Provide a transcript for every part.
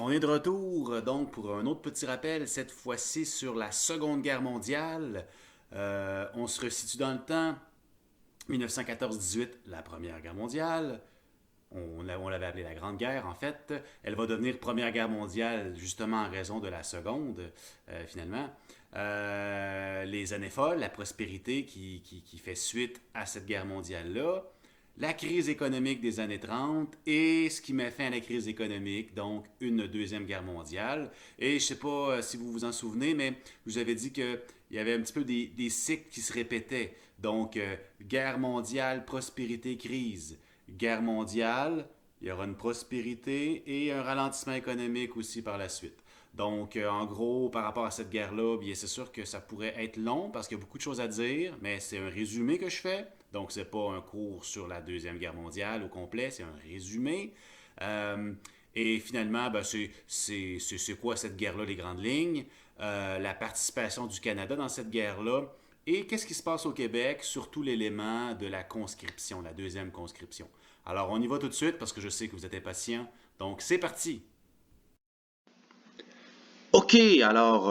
On est de retour donc pour un autre petit rappel, cette fois-ci sur la Seconde Guerre mondiale. On se resitue dans le temps, 1914-18, la Première Guerre mondiale. On l'avait appelée la Grande Guerre en fait. Elle va devenir Première Guerre mondiale justement en raison de la Seconde, finalement. Les années folles, la prospérité qui fait suite à cette guerre mondiale-là, la crise économique des années 30 et ce qui met fin à la crise économique, donc une deuxième guerre mondiale. Et je ne sais pas si vous vous en souvenez, mais je vous avais dit qu'il y avait un petit peu des cycles qui se répétaient. Donc, guerre mondiale, prospérité, crise. Guerre mondiale, il y aura une prospérité et un ralentissement économique aussi par la suite. Donc, en gros, par rapport à cette guerre-là, bien, c'est sûr que ça pourrait être long parce qu'il y a beaucoup de choses à dire, mais c'est un résumé que je fais. Donc, c'est pas un cours sur la Deuxième Guerre mondiale au complet, c'est un résumé. Euh, et finalement, ben, c'est quoi cette guerre-là, les grandes lignes? La participation du Canada dans cette guerre-là. Et qu'est-ce qui se passe au Québec, surtout l'élément de la conscription, la deuxième conscription. Alors, on y va tout de suite parce que je sais que vous êtes impatients. Donc, c'est parti! OK, alors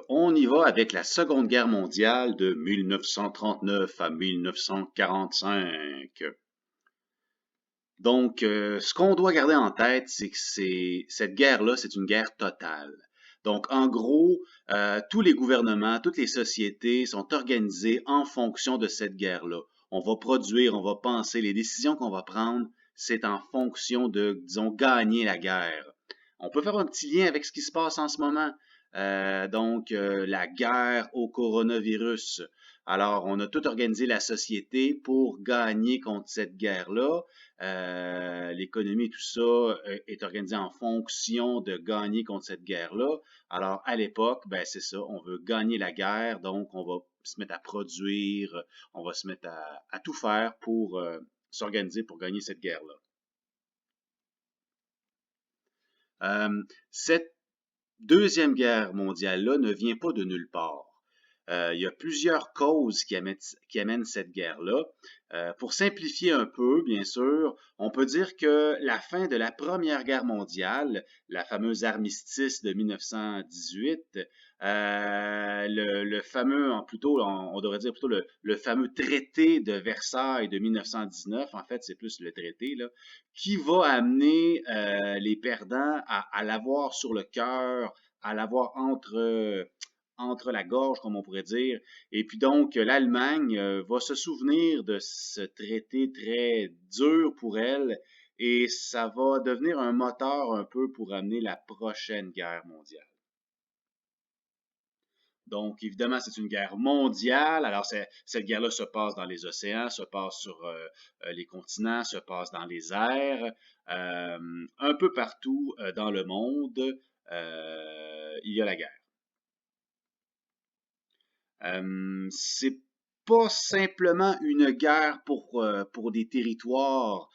on y va avec la Seconde Guerre mondiale de 1939 à 1945. Donc, ce qu'on doit garder en tête, c'est que cette guerre-là, c'est une guerre totale. Donc, en gros, tous les gouvernements, toutes les sociétés sont organisées en fonction de cette guerre-là. On va produire, on va penser, les décisions qu'on va prendre, c'est en fonction de, disons, gagner la guerre. On peut faire un petit lien avec ce qui se passe en ce moment. La guerre au coronavirus. Alors, on a tout organisé la société pour gagner contre cette guerre-là. L'économie, tout ça est organisé en fonction de gagner contre cette guerre-là. Alors, à l'époque, ben c'est ça, on veut gagner la guerre, donc on va se mettre à produire, on va se mettre à tout faire pour s'organiser pour gagner cette guerre-là. Cette Deuxième Guerre mondiale-là ne vient pas de nulle part. Il y a plusieurs causes qui amènent cette guerre-là. Pour simplifier un peu, bien sûr, on peut dire que la fin de la Première Guerre mondiale, la fameuse armistice de 1918, le fameux, plutôt, on devrait dire plutôt le fameux traité de Versailles de 1919, en fait, c'est plus le traité, là, qui va amener les perdants à l'avoir sur le cœur, à l'avoir entre la gorge, comme on pourrait dire. Et puis donc, l'Allemagne va se souvenir de ce traité très dur pour elle et ça va devenir un moteur un peu pour amener la prochaine guerre mondiale. Donc, évidemment, c'est une guerre mondiale. Alors, cette guerre-là se passe dans les océans, se passe sur les continents, se passe dans les airs, un peu partout dans le monde, il y a la guerre. C'est pas simplement une guerre pour des territoires,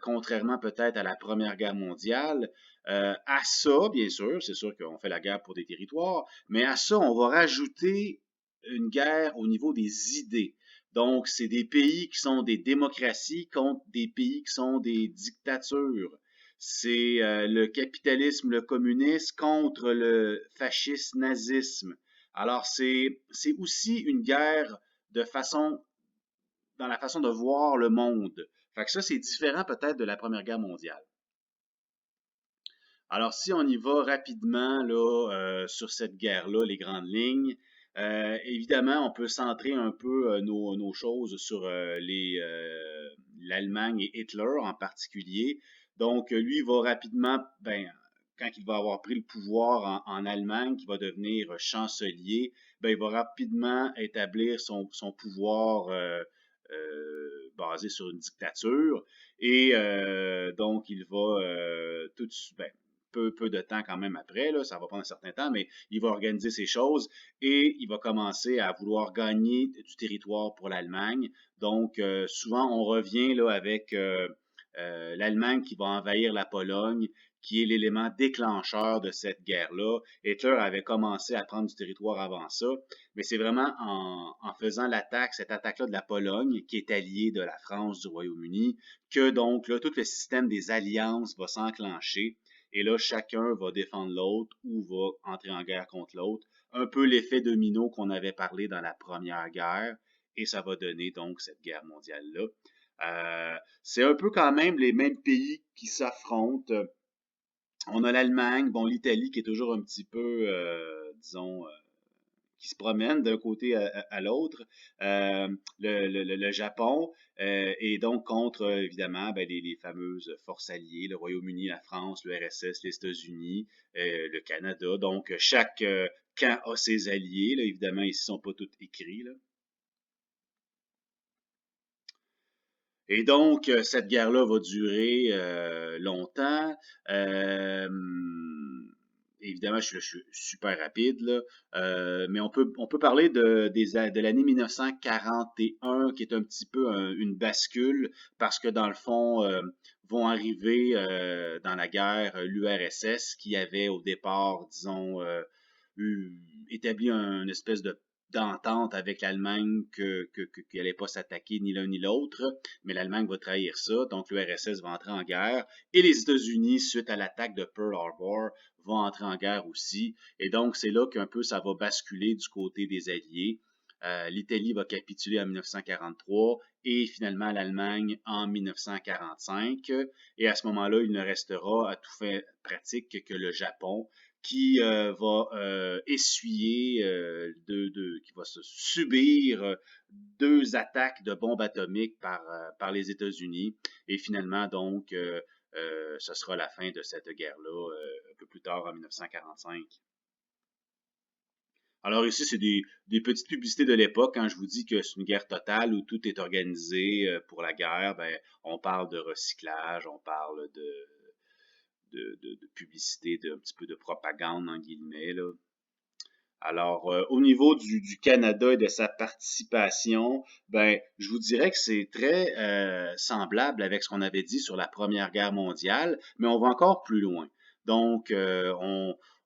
contrairement peut-être à la Première Guerre mondiale. À ça, bien sûr, c'est sûr qu'on fait la guerre pour des territoires, mais à ça, on va rajouter une guerre au niveau des idées. Donc, c'est des pays qui sont des démocraties contre des pays qui sont des dictatures. C'est le capitalisme, le communisme contre le fascisme, nazisme. Alors, c'est aussi une guerre de façon, dans la façon de voir le monde. Fait que ça, c'est différent peut-être de la Première Guerre mondiale. Alors, si on y va rapidement là, sur cette guerre-là, les grandes lignes, évidemment, on peut centrer un peu nos choses sur l'Allemagne et Hitler en particulier. Donc, lui va rapidement, ben, quand il va avoir pris le pouvoir en Allemagne, qui va devenir chancelier, ben, il va rapidement établir son pouvoir basé sur une dictature. Et donc, il va tout de suite, ben, peu de temps quand même après, là, ça va prendre un certain temps, mais il va organiser ces choses et il va commencer à vouloir gagner du territoire pour l'Allemagne. Donc, souvent, on revient là, avec l'Allemagne qui va envahir la Pologne, qui est l'élément déclencheur de cette guerre-là. Hitler avait commencé à prendre du territoire avant ça, mais c'est vraiment en faisant cette attaque-là de la Pologne, qui est alliée de la France, du Royaume-Uni, que donc là, tout le système des alliances va s'enclencher et là, chacun va défendre l'autre ou va entrer en guerre contre l'autre. Un peu l'effet domino qu'on avait parlé dans la Première Guerre, et ça va donner donc cette guerre mondiale-là. C'est un peu quand même les mêmes pays qui s'affrontent. On a l'Allemagne, bon, l'Italie qui est toujours un petit peu, disons, qui se promène d'un côté à l'autre. Le Japon et donc contre, évidemment, ben, les fameuses forces alliées, le Royaume-Uni, la France, le RSS, les États-Unis, le Canada. Donc, chaque camp a ses alliés. Là, évidemment, ici, ne sont pas tous écrits. Là. Et donc, cette guerre-là va durer longtemps. Euh, Évidemment, je suis super rapide, là. Mais on peut parler de l'année 1941, qui est un petit peu une bascule, parce que dans le fond, vont arriver dans la guerre l'URSS, qui avait au départ, disons, établi une espèce d'entente avec l'Allemagne qu'il n'allait pas s'attaquer ni l'un ni l'autre, mais l'Allemagne va trahir ça, donc l'URSS va entrer en guerre, et les États-Unis, suite à l'attaque de Pearl Harbor, vont entrer en guerre aussi, et donc c'est là qu'un peu ça va basculer du côté des Alliés. L'Italie va capituler en 1943 et finalement l'Allemagne en 1945. Et à ce moment-là, il ne restera à tout fait pratique que le Japon qui va essuyer, qui va se subir deux attaques de bombes atomiques par les États-Unis. Et finalement, donc, ce sera la fin de cette guerre-là un peu plus tard en 1945. Alors ici, c'est des petites publicités de l'époque. Quand je vous dis que c'est une guerre totale où tout est organisé pour la guerre, ben, on parle de recyclage, on parle de publicité, un petit peu de propagande, en guillemets, là. Alors, au niveau du Canada et de sa participation, ben, je vous dirais que c'est très semblable avec ce qu'on avait dit sur la Première Guerre mondiale, mais on va encore plus loin. Donc,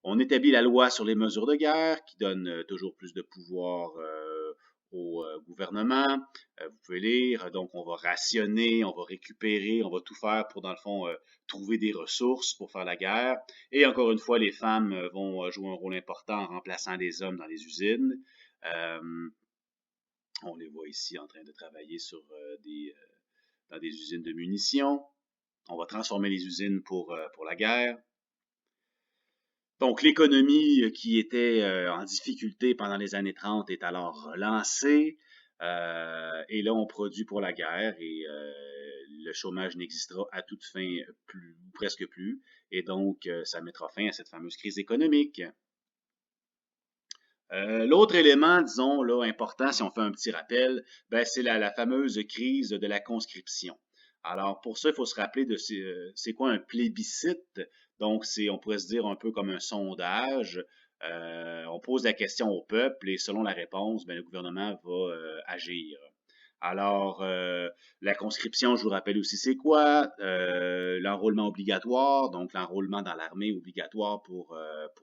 on établit la loi sur les mesures de guerre qui donne toujours plus de pouvoir au gouvernement. Vous pouvez lire, donc on va rationner, on va récupérer, on va tout faire pour, dans le fond, trouver des ressources pour faire la guerre. Et encore une fois, les femmes vont jouer un rôle important en remplaçant les hommes dans les usines. Euh, on les voit ici en train de travailler dans des usines de munitions. On va transformer les usines pour la guerre. Donc, l'économie qui était en difficulté pendant les années 30 est alors relancée. Et là, on produit pour la guerre et le chômage n'existera à toute fin plus, presque plus. Et donc, ça mettra fin à cette fameuse crise économique. L'autre élément, disons, là, important, si on fait un petit rappel, ben, c'est la fameuse crise de la conscription. Alors, pour ça, il faut se rappeler de c'est quoi un plébiscite. Donc, on pourrait se dire un peu comme un sondage. On pose la question au peuple et selon la réponse, ben, le gouvernement va agir. Alors, la conscription, je vous rappelle aussi c'est quoi. L'enrôlement obligatoire, donc l'enrôlement dans l'armée obligatoire pour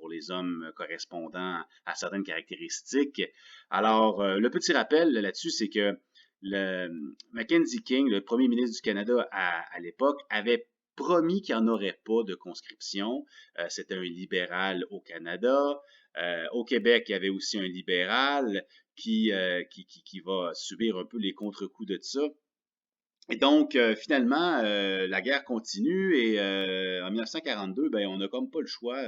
les hommes correspondant à certaines caractéristiques. Alors, le petit rappel là-dessus, c'est que Mackenzie King, le premier ministre du Canada à l'époque, avait promis qu'il n'y en aurait pas de conscription. C'était un libéral au Canada. Au Québec, il y avait aussi un libéral qui va subir un peu les contre-coups de ça. Et donc, finalement, la guerre continue et en 1942, ben, on n'a comme pas le choix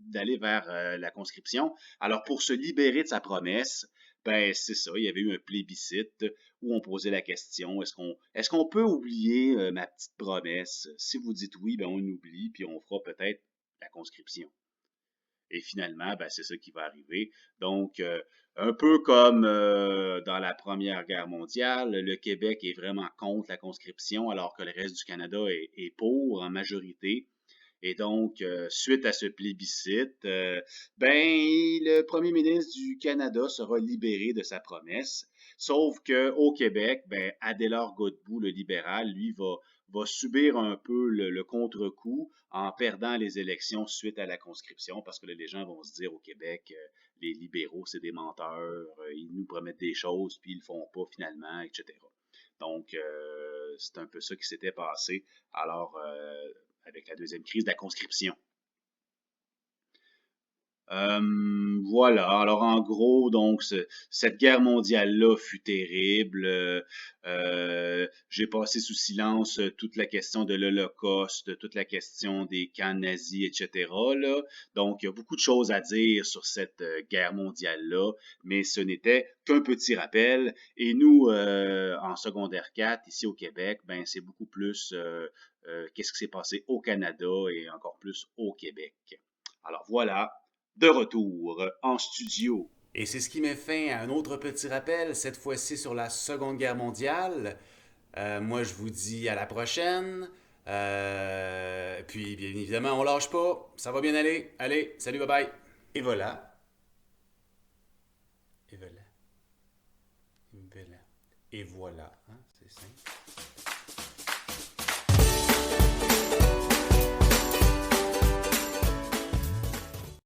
d'aller vers la conscription. Alors, pour se libérer de sa promesse, ben, c'est ça, il y avait eu un plébiscite où on posait la question, est-ce qu'on peut oublier ma petite promesse? Si vous dites oui, ben, on oublie, puis on fera peut-être la conscription. Et finalement, ben, c'est ça qui va arriver. Donc, un peu comme dans la Première Guerre mondiale, le Québec est vraiment contre la conscription, alors que le reste du Canada est pour en majorité. Et donc, suite à ce plébiscite, ben, le premier ministre du Canada sera libéré de sa promesse. Sauf qu'au Québec, ben, Adélard Godbout, le libéral, lui, va subir un peu le contre-coup en perdant les élections suite à la conscription, parce que là, les gens vont se dire au Québec, les libéraux, c'est des menteurs, ils nous promettent des choses, puis ils le font pas finalement, etc. Donc, c'est un peu ça qui s'était passé. Alors, avec la deuxième crise de la conscription. Voilà. Alors, en gros, donc, cette guerre mondiale-là fut terrible. J'ai passé sous silence toute la question de l'Holocauste, toute la question des camps nazis, etc. Là. Donc, il y a beaucoup de choses à dire sur cette guerre mondiale-là, mais ce n'était qu'un petit rappel. Et nous, en secondaire 4, ici au Québec, ben, c'est beaucoup plus qu'est-ce qui s'est passé au Canada et encore plus au Québec. Alors voilà, de retour en studio. Et c'est ce qui met fin à un autre petit rappel, cette fois-ci sur la Seconde Guerre mondiale. Moi, je vous dis à la prochaine. Puis, bien évidemment, on lâche pas. Ça va bien aller. Allez, salut, bye bye. Et voilà. Et voilà. Et voilà. Et voilà. Hein, c'est simple.